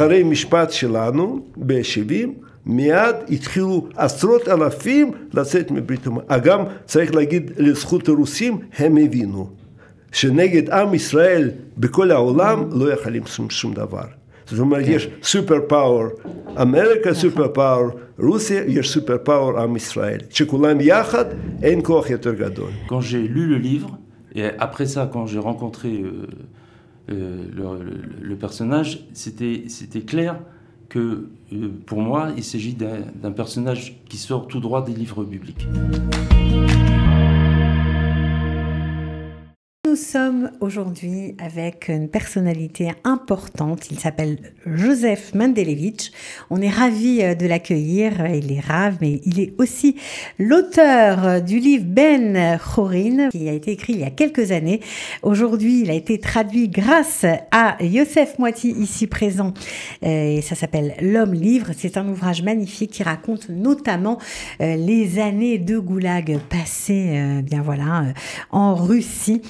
אחרי משפט שלנו ב-70, מיד התחילו עשרות אלפים לצאת מברית המועצות. גם צריך להגיד לזכות הרוסים, הם הבינו שנגד עם ישראל בכל העולם לא יכולים שום דבר. זאת אומרת, יש סופר פאוור אמריקה, סופר פאוור רוסיה, יש סופר פאוור עם ישראל. שכולם יחד, אין כוח יותר גדול. Quand j'ai lu le livre, et après ça, quand j'ai rencontré le personnage, c'était clair que pour moi, il s'agit d'un personnage qui sort tout droit des livres bibliques. Nous sommes aujourd'hui avec une personnalité importante, il s'appelle Joseph Mendelevitch. On est ravis de l'accueillir, il est rave, mais il est aussi l'auteur du livre Ben Chorin, qui a été écrit il y a quelques années. Aujourd'hui, il a été traduit grâce à Yosef Moati, ici présent, et ça s'appelle L'Homme Livre. C'est un ouvrage magnifique qui raconte notamment les années de goulag passées, bien voilà, en Russie,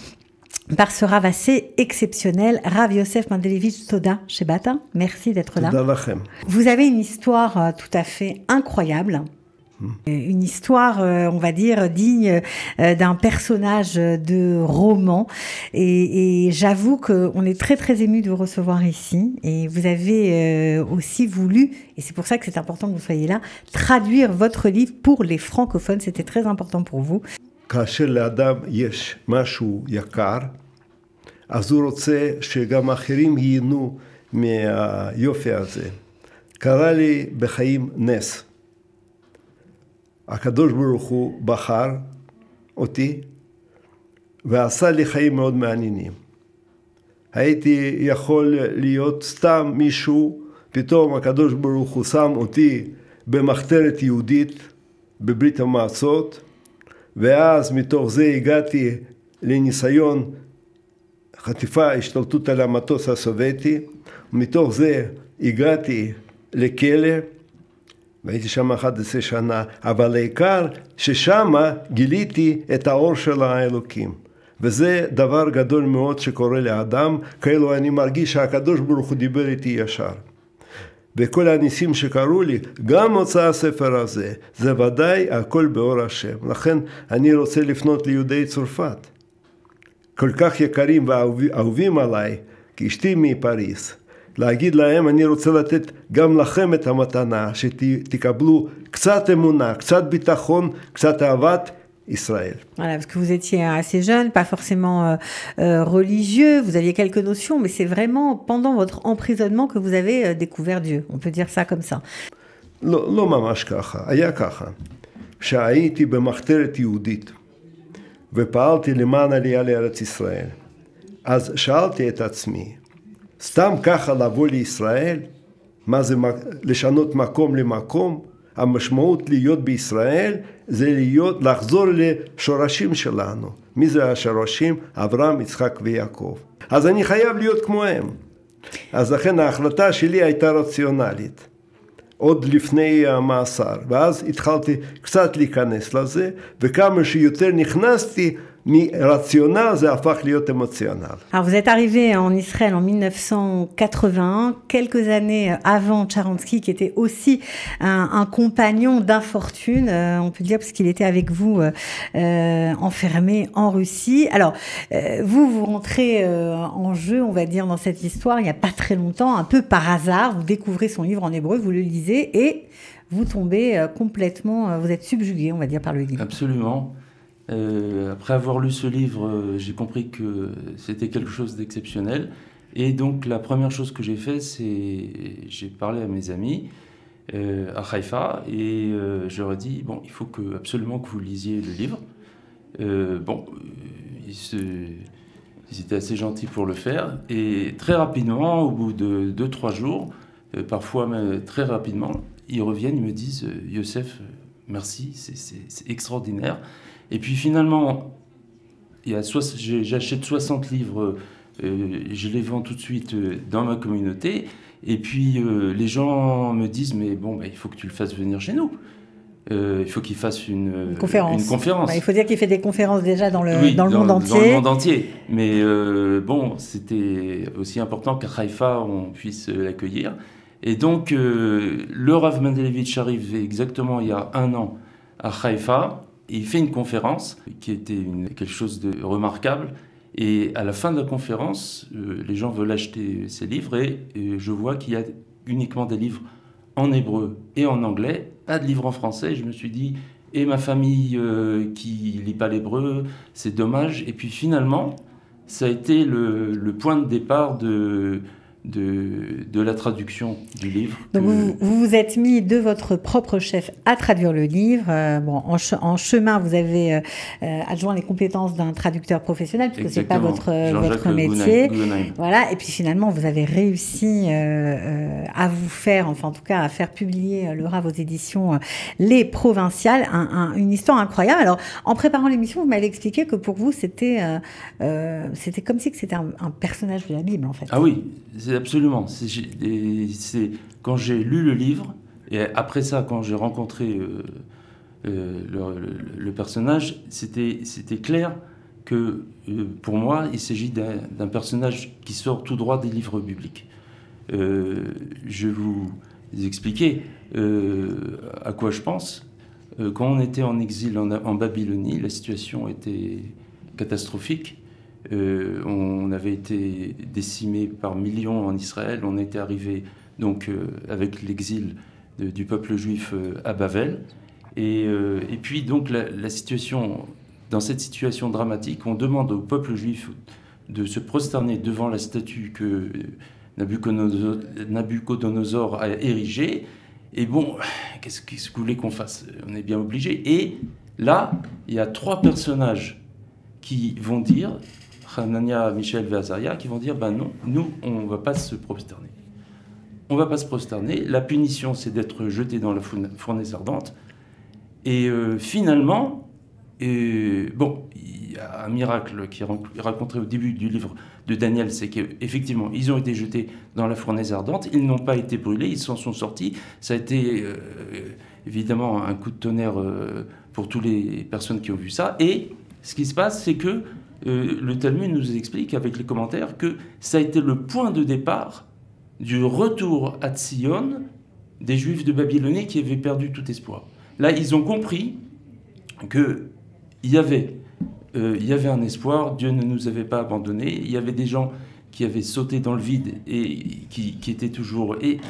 par ce Rav assez exceptionnel, Rav Yosef Mendelevitch Toda Shebata. Merci d'être là. Vous avez une histoire tout à fait incroyable. Une histoire, on va dire, digne d'un personnage de roman. Et j'avoue qu'on est très, très ému de vous recevoir ici. Et vous avez aussi voulu, et c'est pour ça que c'est important que vous soyez là, traduire votre livre pour les francophones. C'était très important pour vous. כאשר לאדם יש משהו יקר, אז הוא רוצה שגם אחרים ייהנו מהיופי הזה. קרה לי בחיים נס. הקדוש ברוך הוא בחר אותי ועשה לי חיים מאוד מעניינים. הייתי יכול להיות סתם מישהו, פתאום הקדוש ברוך הוא שם אותי במחתרת יהודית בברית המועצות, ואז מתוך זה הגעתי לניסיון חטיפה, השתלטות על המטוס הסובייטי, ומתוך זה הגעתי לכלא, והייתי שם 11 שנה, אבל העיקר ששם גיליתי את האור של האלוקים. וזה דבר גדול מאוד שקורה לאדם, כאילו אני מרגיש שהקדוש ברוך הוא דיבר איתי ישר. וכל הניסים שקראו לי, גם הוצא הספר הזה, זה ודאי הכל באור השם. לכן אני רוצה לפנות ליהודי צרפת, כל כך יקרים ואהובים עליי, כי אשתי מפריז, להגיד להם, אני רוצה לתת גם לכם את המתנה, שתקבלו קצת אמונה, קצת ביטחון, קצת אהבת Israël. Voilà, parce que vous étiez assez jeune, pas forcément religieux, vous aviez quelques notions, mais c'est vraiment pendant votre emprisonnement que vous avez découvert Dieu. On peut dire ça comme ça. לא ממש ככה, היה ככה. שהייתי במחתרת יהודית, ופעלתי למען עלייה לארץ ישראל. אז שאלתי את עצמי, סתם ככה לבוא לישראל? מה זה לשנות מקום למקום? המשמעות להיות בישראל זה לחזור לשורשים שלנו. מי זה השורשים? אברהם, יצחק ויעקב. אז אני חייב להיות כמוהם. אז לכן ההחלטה שלי הייתה רציונלית. עוד לפני המאסר. ואז התחלתי קצת להיכנס לזה, וכמה שיותר נכנסתי, rationnel, ça a fait émotionnel. Alors vous êtes arrivé en Israël en 1981, quelques années avant Sharansky, qui était aussi un compagnon d'infortune, on peut dire, parce qu'il était avec vous enfermé en Russie. Alors vous rentrez en jeu, on va dire, dans cette histoire il n'y a pas très longtemps, un peu par hasard, vous découvrez son livre en hébreu, vous le lisez et vous tombez complètement, vous êtes subjugué, on va dire, par le livre. Absolument. Après avoir lu ce livre, j'ai compris que c'était quelque chose d'exceptionnel. Et donc, la première chose que j'ai fait, c'est j'ai parlé à mes amis à Haïfa et je leur ai dit, bon, il faut absolument que vous lisiez le livre. Ils étaient assez gentils pour le faire. Et très rapidement, au bout de 2-3 jours, parfois même très rapidement, ils reviennent, ils me disent, Yosef, merci, c'est extraordinaire. Et puis finalement, j'achète 60 livres, je les vends tout de suite dans ma communauté. Et puis les gens me disent, mais bon, il faut que tu le fasses venir chez nous. Il faut qu'il fasse une conférence. Bah, il faut dire qu'il fait des conférences déjà dans le monde entier. Dans le monde entier. Mais bon, c'était aussi important qu'à Haïfa, on puisse l'accueillir. Et donc, le Rav Mendelevitch arrive exactement il y a 1 an à Haïfa, et il fait une conférence qui était quelque chose de remarquable. Et à la fin de la conférence, les gens veulent acheter ses livres, et je vois qu'il y a uniquement des livres en hébreu et en anglais, pas de livres en français. Je me suis dit, et ma famille qui lit pas l'hébreu, c'est dommage. Et puis finalement, ça a été le point de départ de la traduction du livre. Donc vous vous êtes mis de votre propre chef à traduire le livre. En chemin, vous avez adjoint les compétences d'un traducteur professionnel, puisque c'est pas votre métier. Guggenheim. Voilà. Et puis finalement, vous avez réussi à vous faire, enfin en tout cas à faire publier le Rav aux éditions Les Provinciales, une histoire incroyable. Alors, en préparant l'émission, vous m'avez expliqué que pour vous, c'était comme si c'était un personnage de la Bible, en fait. Ah oui. Absolument. C'est quand j'ai lu le livre, et après ça, quand j'ai rencontré le personnage, c'était clair que pour moi, il s'agit d'un personnage qui sort tout droit des livres bibliques. Je vais vous expliquer à quoi je pense. Quand on était en exil en Babylonie, la situation était catastrophique. On avait été décimé par millions en Israël. On était arrivé donc avec l'exil du peuple juif à Bavel. Et puis donc la situation, dans cette situation dramatique, on demande au peuple juif de se prosterner devant la statue que Nabucodonosor a érigée. Et bon, qu'est-ce que vous voulez qu'on fasse? On est bien obligé. Et là, il y a 3 personnages qui vont dire, Hanania, Michel et Azaria, qui vont dire, ben non, nous, on ne va pas se prosterner. On ne va pas se prosterner. La punition, c'est d'être jeté dans la fournaise ardente. Et finalement, bon, il y a un miracle qui est raconté au début du livre de Daniel, c'est qu'effectivement, ils ont été jetés dans la fournaise ardente, ils n'ont pas été brûlés, ils s'en sont sortis. Ça a été évidemment un coup de tonnerre pour toutes les personnes qui ont vu ça. Et ce qui se passe, c'est que le Talmud nous explique avec les commentaires que ça a été le point de départ du retour à Tzion des Juifs de Babylonie qui avaient perdu tout espoir. Là, ils ont compris qu'il y avait un espoir, Dieu ne nous avait pas abandonnés, il y avait des gens qui avaient sauté dans le vide et qui étaient toujours... Et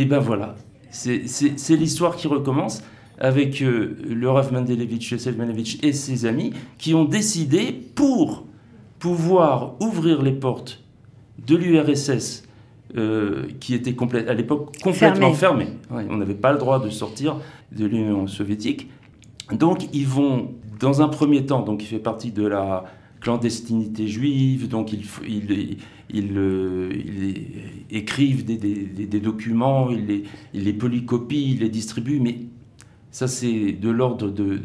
ben voilà, c'est l'histoire qui recommence avec le Rav Mendelevitch, Yosef Mendelevitch et ses amis qui ont décidé, pour pouvoir ouvrir les portes de l'URSS, qui était à l'époque complètement fermée. Ouais, on n'avait pas le droit de sortir de l'Union soviétique. Donc ils vont, dans un premier temps, donc il fait partie de la clandestinité juive, donc ils écrivent des documents, ils les polycopient, ils les distribuent, mais ça c'est de l'ordre de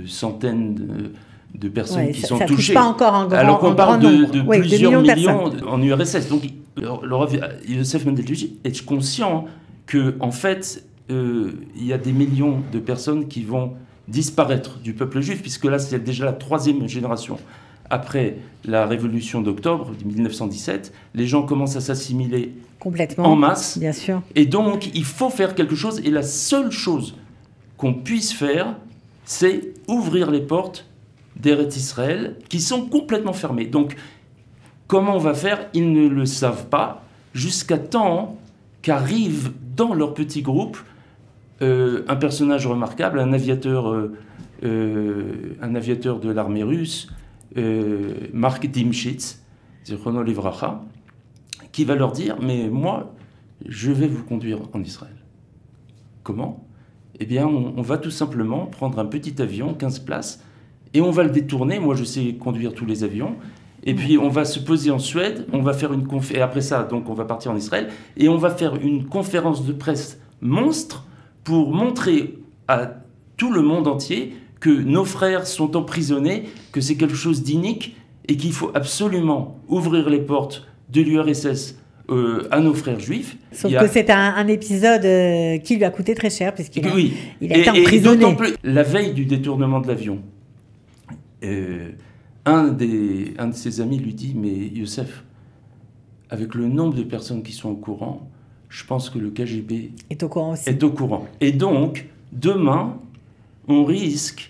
centaines de personnes qui sont touchées. Ça touche pas encore un grand nombre. Alors qu'on parle de plusieurs millions en URSS. Donc le Rav Yosef Mendelevitch est conscient que en fait il y a des millions de personnes qui vont disparaître du peuple juif, puisque là c'est déjà la 3e génération. Après la révolution d'octobre de 1917, les gens commencent à s'assimiler complètement en masse. Bien sûr. Et donc il faut faire quelque chose, et la seule chose qu'on puisse faire, c'est ouvrir les portes d'Eretz Israël qui sont complètement fermées. Donc comment on va faire? Ils ne le savent pas, jusqu'à temps qu'arrive dans leur petit groupe un personnage remarquable, un aviateur de l'armée russe, Mark Dimshitz, Zichrono Livracha, qui va leur dire, mais moi, je vais vous conduire en Israël. Comment? Eh bien, on va tout simplement prendre un petit avion, 15 places, et on va le détourner. Moi, je sais conduire tous les avions. Et puis, on va se poser en Suède, on va faire une conférence, et après ça, donc, on va partir en Israël, et on va faire une conférence de presse monstre pour montrer à tout le monde entier que nos frères sont emprisonnés, que c'est quelque chose d'inique, et qu'il faut absolument ouvrir les portes de l'URSS à nos frères juifs. Sauf que c'est un épisode qui lui a coûté très cher, puisqu'il a, oui. Il a été emprisonné. Et d'autant plus, la veille du détournement de l'avion, un de ses amis lui dit, mais Youssef, avec le nombre de personnes qui sont au courant, je pense que le KGB est au courant aussi. est au courant. Et donc, demain, on risque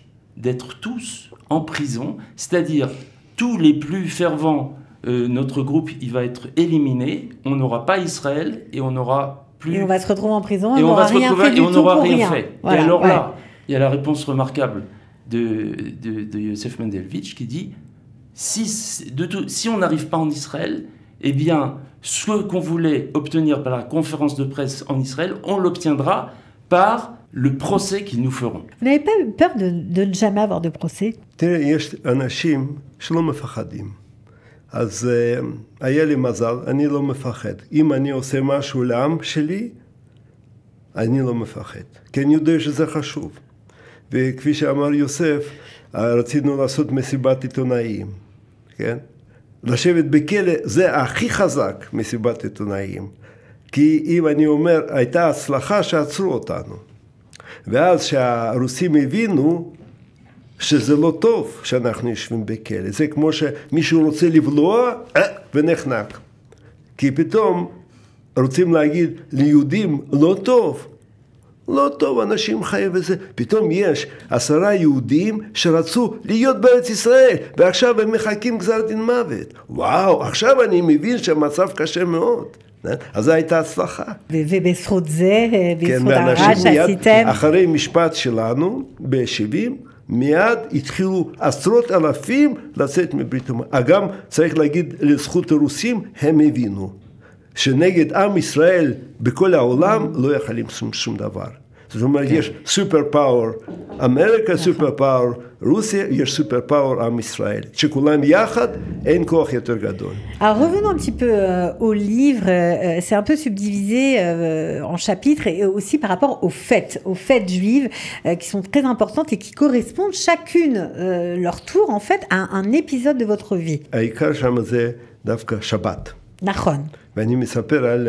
d'être tous en prison, c'est-à-dire tous les plus fervents, notre groupe, il va être éliminé, on n'aura pas Israël et on n'aura plus... Et on va se retrouver en prison et on n'aura rien fait du tout pour rien. Voilà, et alors là, il y a la réponse remarquable de Yosef Mendelevitch qui dit si on n'arrive pas en Israël, eh bien, ce qu'on voulait obtenir par la conférence de presse en Israël, on l'obtiendra par le procès qu'ils nous feront. Vous n'avez pas eu peur de ne jamais avoir de procès? תראה, יש אנשים שלא מפחדים. אז היה לי מזל, אני לא מפחד. אם אני עושה משהו לעם שלי, אני לא מפחד. כי אני יודע שזה חשוב. וכפי שאמר יוסף, רצינו לעשות מסיבת עיתונאים. כן? לשבת בכלא זה הכי חזק מסיבת עיתונאים. כי אם אני אומר, הייתה הצלחה שעצרו אותנו. ואז שהרוסים הבינו שזה לא טוב שאנחנו יושבים בכלא. זה כמו שמישהו רוצה לבלוע ונחנק. כי פתאום רוצים להגיד ליהודים לא טוב. לא טוב, אנשים חיים וזה. פתאום יש 10 יהודים שרצו להיות בארץ ישראל, ועכשיו הם מחכים גזר דין מוות. וואו, עכשיו אני מבין שהמצב קשה מאוד. אז זו הייתה הצלחה. ובזכות זה, בזכות הרע שעשיתם. אחרי משפט שלנו, ב-70, מיד התחילו עשרות אלפים לצאת מברית המועצות. גם צריך להגיד לזכות הרוסים, הם הבינו שנגד עם ישראל בכל העולם לא יכולים שום דבר. זאת אומרת, יש סופר פאוור אמריקה, סופר פאוור רוסיה, יש סופר פאוור עם ישראל. שכולם יחד, אין כוח יותר גדול. Alors revenons un petit peu au livre, c'est un peu subdivisé en chapitres et aussi par rapport aux fêtes juives qui sont très importantes et qui correspondent chacune leur tour en fait à un épisode de votre vie. העיקר שם זה דווקא שבת. נכון. ואני מספר על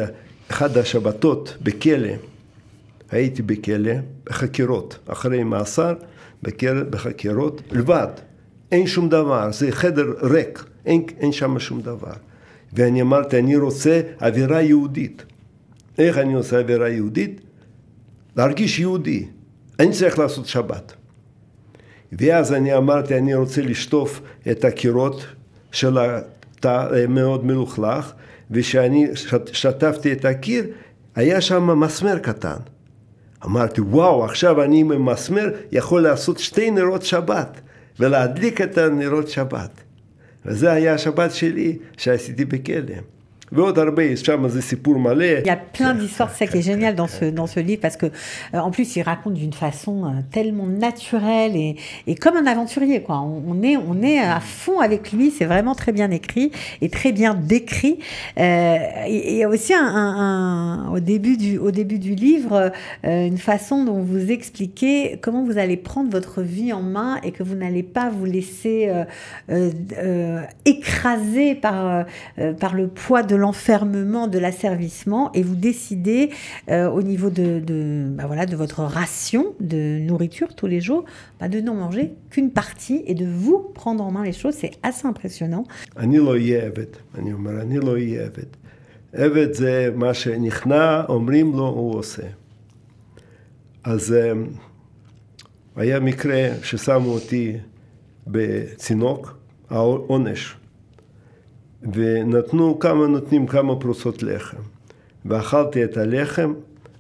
אחד השבתות בכלא. הייתי בכלא, בחקירות, אחרי מאסר, בחקירות, לבד. אין שום דבר, זה חדר ריק, אין שם שום דבר. ואני אמרתי, אני רוצה אווירה יהודית. איך אני עושה אווירה יהודית? להרגיש יהודי. אני צריך לעשות שבת. ואז אני אמרתי, אני רוצה לשטוף את הקירות של התא מאוד מלוכלך, ושאני שטפתי את הקיר, היה שם מסמר קטן. אמרתי, וואו, עכשיו אני עם מסמר יכול לעשות 2 נרות שבת, ולהדליק את הנרות שבת. וזה היה השבת שלי שעשיתי בכלא. ועוד הרבה, שם זה סיפור מלא. Il y a plein d'histoires, c'est ça qui est génial dans ce livre, parce que en plus il raconte d'une façon tellement naturelle et comme un aventurier, quoi. On est à fond avec lui, c'est vraiment très bien écrit et très bien décrit. Il y a aussi au début du livre une façon dont vous expliquez comment vous allez prendre votre vie en main et que vous n'allez pas vous laisser écraser par le poids de l'enfermement, de l'asservissement, et vous décidez au niveau de votre ration de nourriture tous les jours, de n'en manger qu'une partie et de vous prendre en main les choses. C'est assez impressionnant. אני לא אהיה עבד, אני אומר, אני לא אהיה עבד. עבד זה מה שנכנע, אומרים לו, הוא עושה. אז היה מקרה ששמו אותי בצינוק, העונש. ונתנו כמה פרוסות לחם. ואכלתי את הלחם,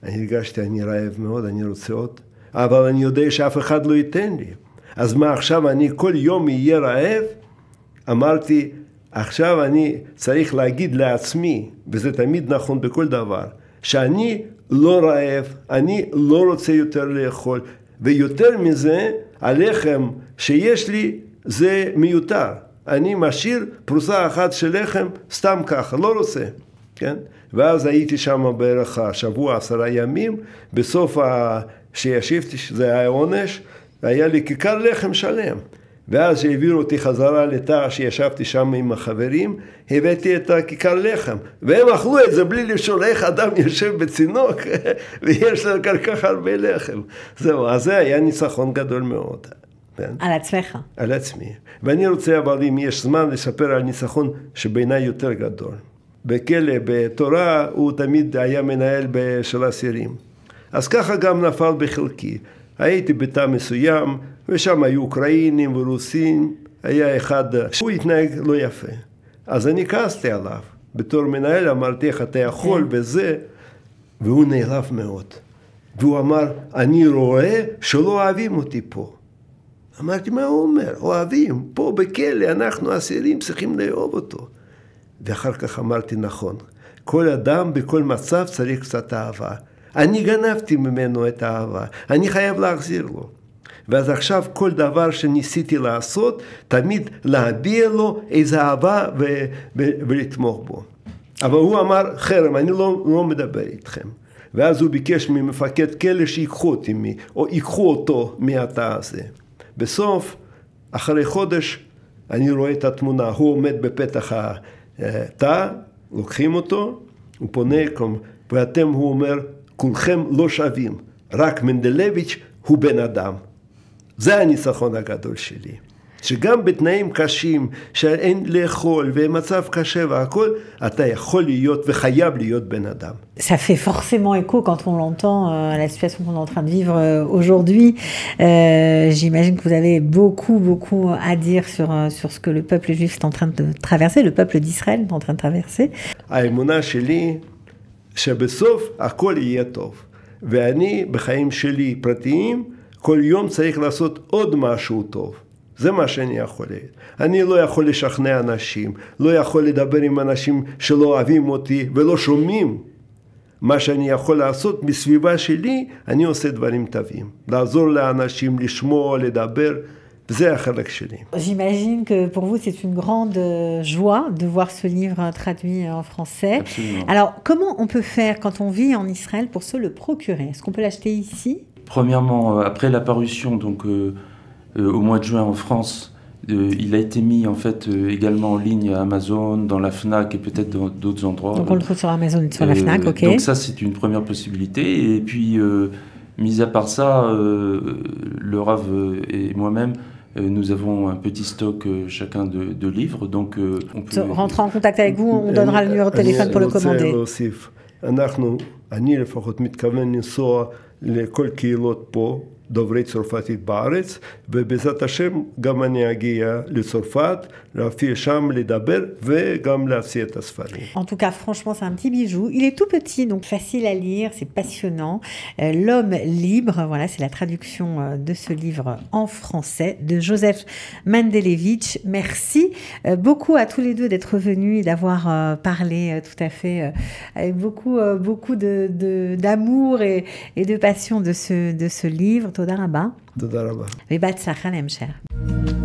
אני הרגשתי, אני רעב מאוד, אני רוצה עוד. אבל אני יודע שאף אחד לא ייתן לי. אז מה, עכשיו אני כל יום אהיה רעב? אמרתי, עכשיו אני צריך להגיד לעצמי, וזה תמיד נכון בכל דבר, שאני לא רעב, אני לא רוצה יותר לאכול. ויותר מזה, הלחם שיש לי זה מיותר. אני משאיר פרוסה אחת של לחם סתם ככה, לא רוצה, כן? ואז הייתי שם בערך השבוע 10 ימים, בסוף שישבתי, שזה היה עונש, היה לי כיכר לחם שלם. ואז שהעבירו אותי חזרה לתא שישבתי שם עם החברים, הבאתי את הכיכר לחם. והם אכלו את זה בלי לשאול איך אדם יושב בצינוק, ויש לו כך הרבה לחם. זהו, אז זה היה ניצחון גדול מאוד. על עצמך. על עצמי. ואני רוצה, אבל אם יש זמן, לספר על ניצחון שבעיניי יותר גדול. בכלא, בתורה, הוא תמיד היה מנהל של אסירים. אז ככה גם נפל בחלקי. הייתי בתא מסוים, ושם היו אוקראינים ורוסים, היה אחד שהוא התנהג לא יפה. אז אני כעסתי עליו. בתור מנהל אמרתי, איך אתה יכול בזה, והוא נעלב מאוד. והוא אמר, אני רואה שלא אוהבים אותי פה. אמרתי, מה הוא אומר? אוהבים, פה בכלא, אנחנו אסירים צריכים לאהוב אותו. ואחר כך אמרתי, נכון, כל אדם בכל מצב צריך קצת אהבה. אני גנבתי ממנו את האהבה, אני חייב להחזיר לו. ואז עכשיו כל דבר שניסיתי לעשות, תמיד להביע לו איזו אהבה ולתמוך בו. אבל הוא אמר, חרם, אני לא מדבר איתכם. ואז הוא ביקש ממפקד כלא שיקחו אותי, או ייקחו אותו מהתא הזה. בסוף, אחרי חודש, אני רואה את התמונה, הוא עומד בפתח התא, לוקחים אותו, הוא פונה, ואתם, הוא אומר, כולכם לא שווים, רק מנדלביץ' הוא בן אדם. זה הניצחון הגדול שלי. שגם בתנאים קשים, שאין לאכול ומצב קשה והכל, אתה יכול להיות וחייב להיות בן אדם. Ça fait forcément écho quand on l'entend à la situation qu'on est en train de vivre aujourd'hui. J'imagine que vous avez beaucoup à dire sur ce que le peuple juif est en train de traverser, le peuple d'Israël est en train de traverser. האמונה שלי שבסוף הכל יהיה טוב. ואני בחיים שלי פרטיים, כל יום צריך לעשות עוד משהו טוב. זה מה שאני יכול. אני לא יכול לשכנע אנשים, לא יכול לדבר עם אנשים שלא אוהבים אותי ולא שומעים. מה שאני יכול לעשות בסביבה שלי, אני עושה דברים טובים. לעזור לאנשים, לשמוע, לדבר, זה החלק שלי. J'imagine que pour vous c'est une grande joie de voir ce livre traduit en français. Absolument. Alors comment on peut faire quand on vit en Israël pour se le procurer? Est-ce qu'on peut l'acheter ici? Premièrement, après la parution, donc au mois de juin en France, il a été mis en fait également en ligne à Amazon, dans la Fnac et peut-être dans d'autres endroits. Donc on le trouve sur Amazon et sur la Fnac, ok. Donc ça c'est une première possibilité. Et puis, mis à part ça, le Rav et moi-même, nous avons un petit stock chacun de livres. Donc on peut... Rentrer en contact avec vous, on donnera le numéro de téléphone pour le commander. אני לפחות מתכוון לנסוע לכל קהילות פה, דוברי צרפתית בארץ, ובעזרת השם גם אני אגיע לצרפת, להופיע שם, לדבר וגם להציע את הספרים. En tout cas, franchement, c'est un petit bijou. Il est tout petit, donc facile à lire, c'est passionnant. L'homme libre, voilà, c'est la traduction de ce livre en français de Joseph Mandelevitch. Merci beaucoup à tous les deux d'être venus et d'avoir parlé tout à fait avec beaucoup d'amour et de passion de ce livre. תודה רבה. תודה רבה. ובהצלחה להמשך.